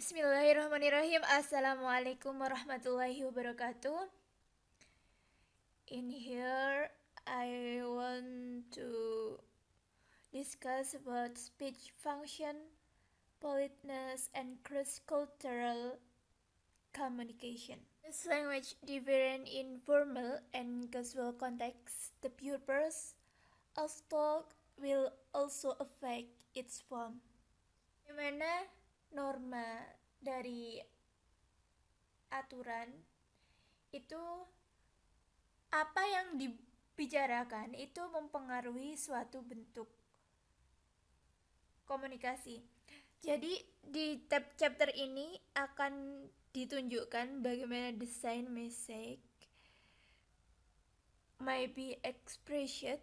Bismillahirrahmanirrahim. Assalamualaikum warahmatullahi wabarakatuh. In here, I want to discuss about speech function, politeness, and cross-cultural communication. This language different in formal and casual contexts. The purpose of talk will also affect its form. Bagaimana norma dari aturan itu, apa yang dibicarakan itu mempengaruhi suatu bentuk komunikasi. Jadi di chapter ini akan ditunjukkan bagaimana desain message may be expressed.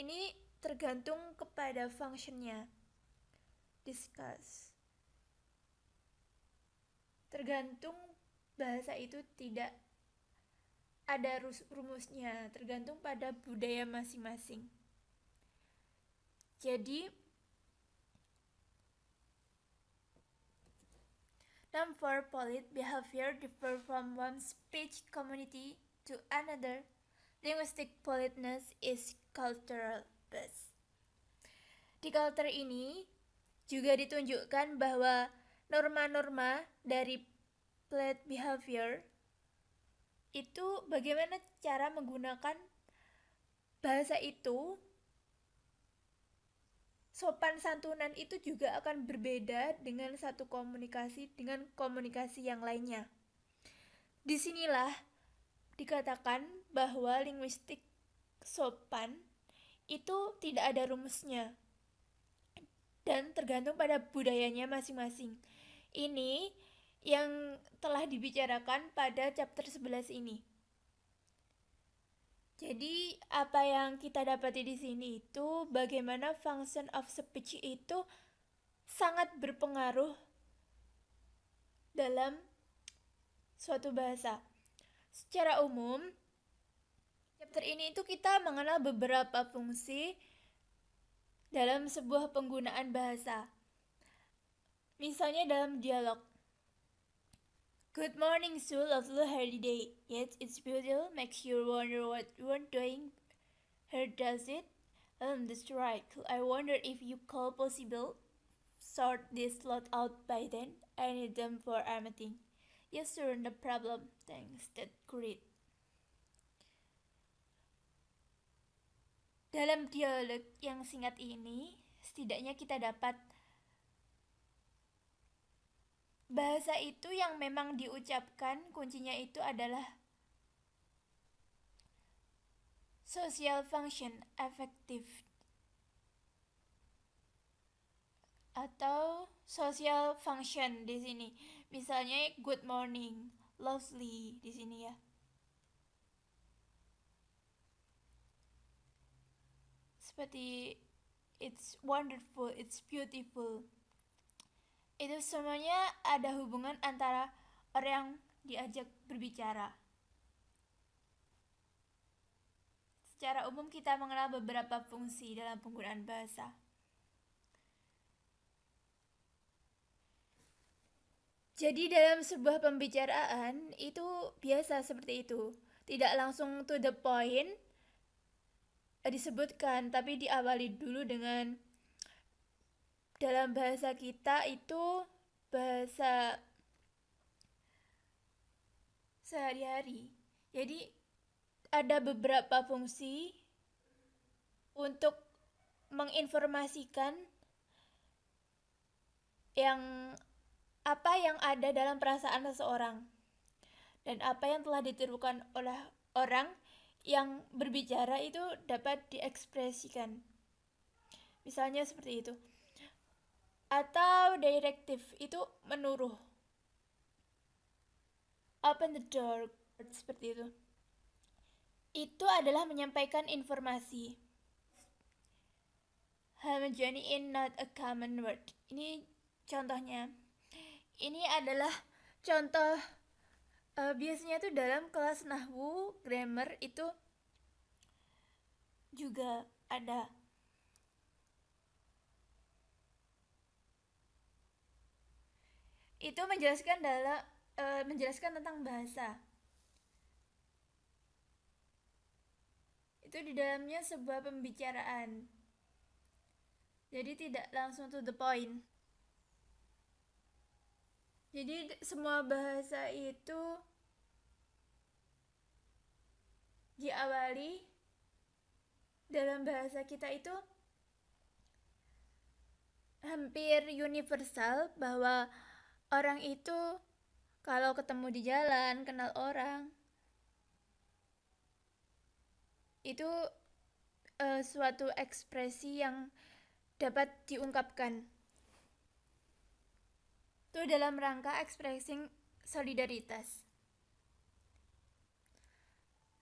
Ini tergantung kepada functionnya. Discuss. Tergantung bahasa itu tidak ada rumusnya, tergantung pada budaya masing-masing. Jadi, for polite behavior differ from one speech community to another. Linguistic politeness is cultural based. Di culture ini juga ditunjukkan bahwa norma-norma dari polite behavior itu bagaimana cara menggunakan bahasa itu. Sopan santunan itu juga akan berbeda dengan satu komunikasi dengan komunikasi yang lainnya. Disinilah dikatakan bahwa linguistik sopan itu tidak ada rumusnya dan tergantung pada budayanya masing-masing. Ini yang telah dibicarakan pada chapter 11 ini. Jadi apa yang kita dapati di sini itu bagaimana function of speech itu sangat berpengaruh dalam suatu bahasa. Secara umum, chapter ini itu kita mengenal beberapa fungsi dalam sebuah penggunaan bahasa. Misalnya dalam dialog. Good morning, so lovely holiday. Yet it's beautiful, makes you wonder what you're doing. Here does it? That's right. I wonder if you could possible sort this lot out by then. I need them for a meeting. Yes, sir, no problem. Thanks, that's great. Dalam dialog yang singkat ini, setidaknya kita dapat bahasa itu yang memang diucapkan, kuncinya itu adalah social function effective atau social function di sini. Misalnya good morning, lovely di sini ya. Seperti it's wonderful, it's beautiful. Itu semuanya ada hubungan antara orang yang diajak berbicara. Secara umum kita mengenal beberapa fungsi dalam penggunaan bahasa. Jadi dalam sebuah pembicaraan itu biasa seperti itu. Tidak langsung to the point disebutkan, tapi diawali dulu dengan dalam bahasa kita itu bahasa sehari-hari. Jadi ada beberapa fungsi untuk menginformasikan apa yang ada dalam perasaan seseorang dan apa yang telah ditirukan oleh orang yang berbicara itu dapat diekspresikan. Misalnya seperti itu. Atau direktif itu menuruh. Open the door, seperti itu. Itu adalah menyampaikan informasi. Homogeny in not a common word. Ini contohnya. Ini adalah contoh biasanya tuh dalam kelas nahwu, grammar itu juga ada. itu menjelaskan tentang bahasa. Itu di dalamnya sebuah pembicaraan. Jadi tidak langsung to the point. Jadi semua bahasa itu diawali dalam bahasa kita itu hampir universal, bahwa orang itu kalau ketemu di jalan, kenal orang, itu suatu ekspresi yang dapat diungkapkan. Itu dalam rangka expressing solidaritas.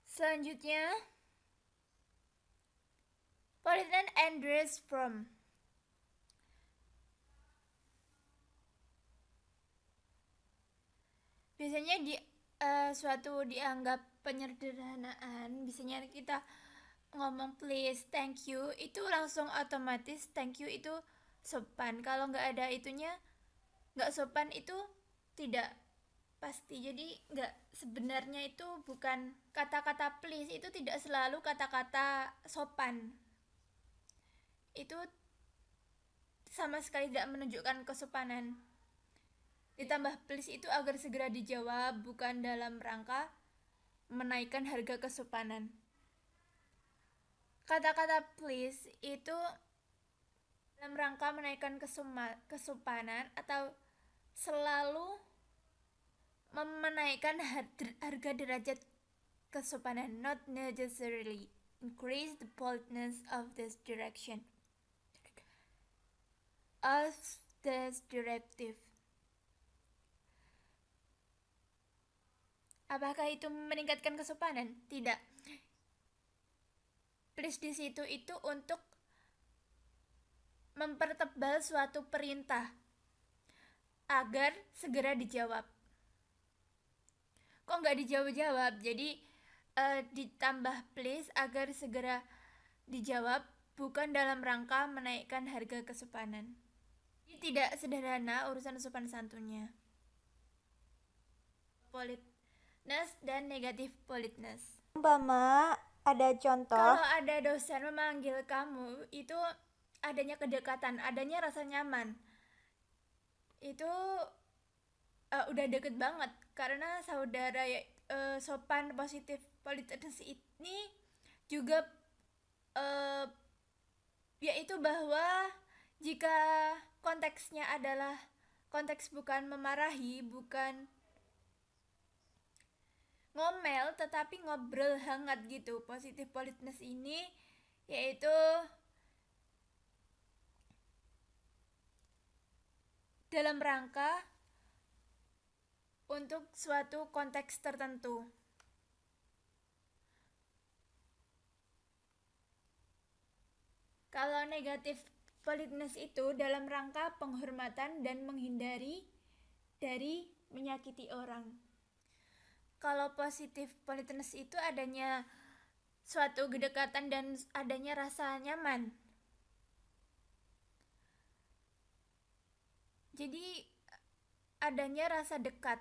Selanjutnya, politeness and dress form. Biasanya suatu dianggap penyederhanaan. Biasanya kita ngomong please, thank you, itu langsung otomatis thank you itu sopan. Kalau nggak ada itunya, nggak sopan itu tidak pasti. Jadi nggak, sebenarnya itu bukan kata-kata please, itu tidak selalu kata-kata sopan. Itu sama sekali tidak menunjukkan kesopanan. Ditambah please itu agar segera dijawab, bukan dalam rangka menaikkan harga kesopanan. Kata-kata please itu dalam rangka menaikkan kesopanan atau selalu menaikkan harga derajat kesopanan, not necessarily increase the politeness of this direction of this directive. Apakah itu meningkatkan kesopanan? Tidak. Please di situ itu untuk mempertebal suatu perintah agar segera dijawab. Kok nggak dijawab-jawab? Jadi ditambah please agar segera dijawab, bukan dalam rangka menaikkan harga kesopanan. Ini tidak sederhana urusan sopan santunnya. Politeness dan negatif politeness. Umpama ada contoh. Kalau ada dosen memanggil kamu, itu adanya kedekatan, adanya rasa nyaman. Itu udah deket banget, karena saudara sopan positif politeness ini juga yaitu bahwa jika konteksnya adalah konteks bukan memarahi, bukan ngomel, tetapi ngobrol hangat gitu. Positif politeness ini yaitu dalam rangka untuk suatu konteks tertentu. Kalau negatif politeness itu dalam rangka penghormatan dan menghindari dari menyakiti orang. Kalau positif politeness itu adanya suatu kedekatan dan adanya rasa nyaman. Jadi adanya rasa dekat,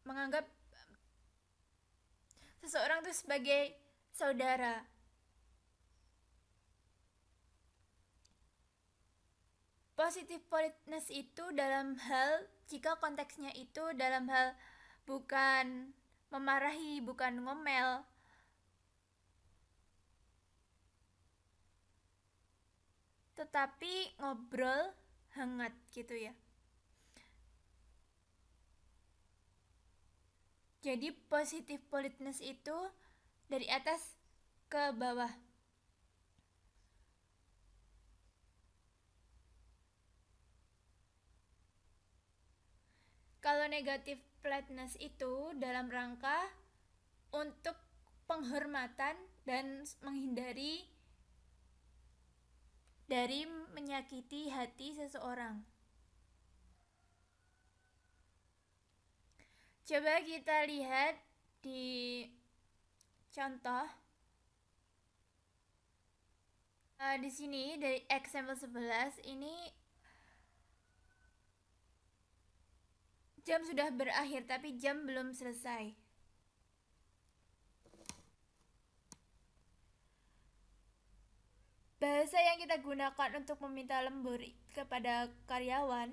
menganggap seseorang itu sebagai saudara. Positif politeness itu dalam hal jika konteksnya itu dalam hal bukan memarahi, bukan ngomel, tetapi ngobrol hangat gitu ya. Jadi positif politeness itu dari atas ke bawah. Kalau negatif politeness itu dalam rangka untuk penghormatan dan menghindari dari menyakiti hati seseorang. Coba kita lihat di contoh di sini dari example 11 ini Jam sudah berakhir, tapi jam belum selesai. Bahasa yang kita gunakan untuk meminta lembur kepada karyawan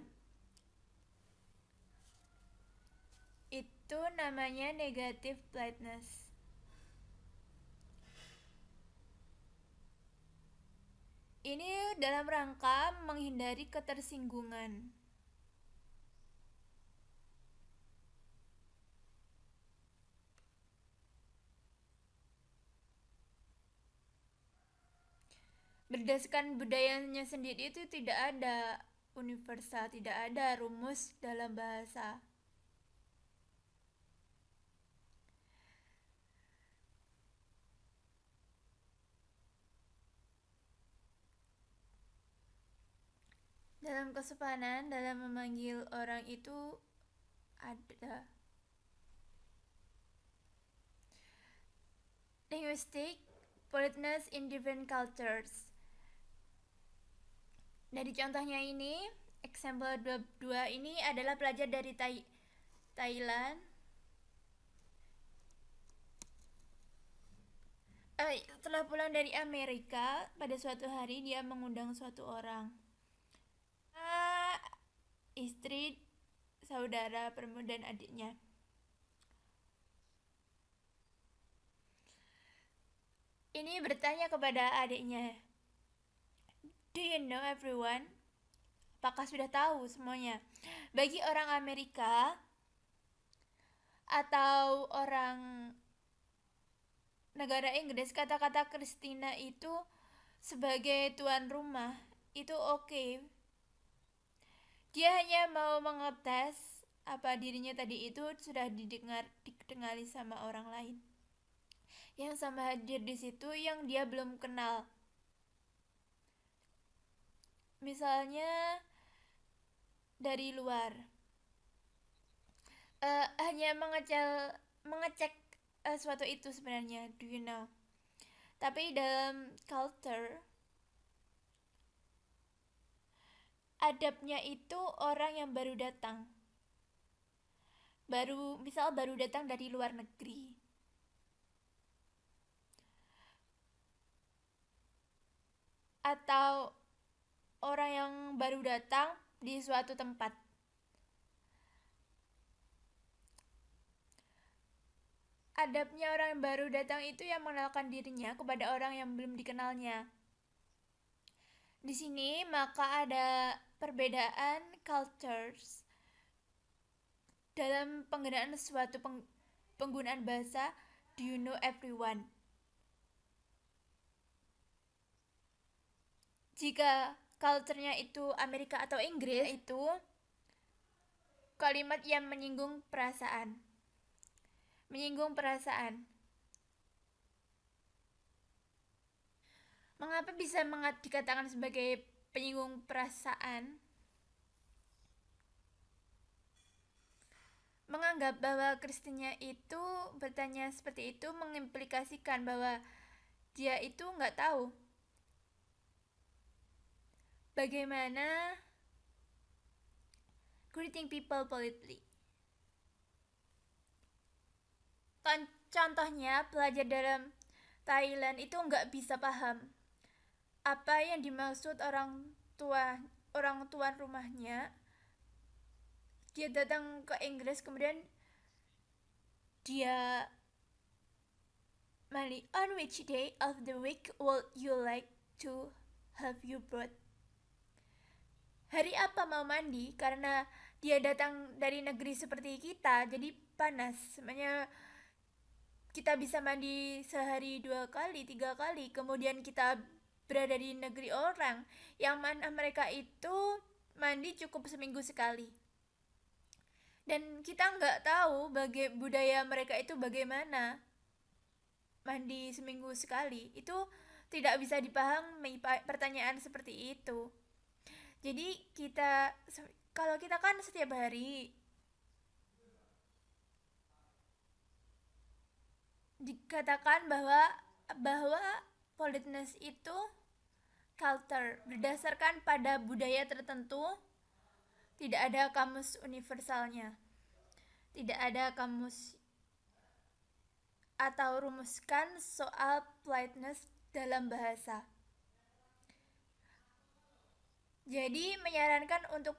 itu namanya negative politeness. Ini dalam rangka menghindari ketersinggungan. Berdasarkan budayanya sendiri itu tidak ada universal, tidak ada rumus dalam bahasa. Dalam kesopanan, dalam memanggil orang itu ada linguistic politeness in different cultures. Dari contohnya ini, example 22 ini adalah pelajar dari Thailand. Setelah pulang dari Amerika, pada suatu hari dia mengundang suatu orang. Istri, saudara, perempuan, dan adiknya. Ini bertanya kepada adiknya, "Do you know everyone?" Apakah sudah tahu semuanya? Bagi orang Amerika atau orang negara Inggris, kata-kata Christina itu sebagai tuan rumah itu oke. Dia hanya mau mengetes apa dirinya tadi itu sudah didengali sama orang lain yang sama hadir di situ yang dia belum kenal. Misalnya dari luar, hanya mengecek suatu itu sebenarnya, do you know? Tapi dalam culture, adabnya itu orang yang baru datang, baru datang dari luar negeri, atau orang yang baru datang di suatu tempat. Adabnya orang yang baru datang itu yang mengenalkan dirinya kepada orang yang belum dikenalnya. Di sini maka ada perbedaan cultures dalam penggunaan suatu penggunaan bahasa do you know everyone. Jika culture-nya itu Amerika atau Inggris, itu kalimat yang menyinggung perasaan. Menyinggung perasaan. Mengapa bisa dikatakan sebagai penyinggung perasaan? Menganggap bahwa Kristennya itu bertanya seperti itu mengimplikasikan bahwa dia itu nggak tahu bagaimana greeting people politely. Contohnya, pelajar dalam Thailand itu nggak bisa paham apa yang dimaksud orang tuan rumahnya. Dia datang ke Inggris, kemudian dia mandi, "On which day of the week would you like to have you brought?" Hari apa mau mandi? Karena dia datang dari negeri seperti kita, jadi panas. Sebenarnya kita bisa mandi sehari 2 kali, 3 kali. Kemudian kita berada di negeri orang yang mana mereka itu mandi cukup seminggu sekali. Dan kita nggak tahu budaya mereka itu bagaimana mandi seminggu sekali. Itu tidak bisa dipahami pertanyaan seperti itu. Jadi kalau kita kan setiap hari dikatakan bahwa politeness itu culture berdasarkan pada budaya tertentu, tidak ada kamus universalnya. tidak ada kamus atau rumuskan soal politeness dalam bahasa. Jadi menyarankan untuk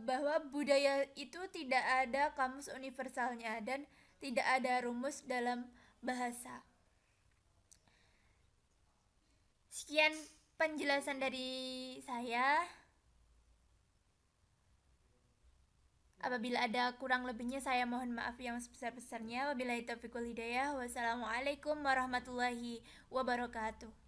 bahwa budaya itu tidak ada kamus universalnya dan tidak ada rumus dalam bahasa. Sekian penjelasan dari saya. Apabila ada kurang lebihnya saya mohon maaf yang sebesar-besarnya. Wabillahi taufiq wal hidayah. Wassalamualaikum warahmatullahi wabarakatuh.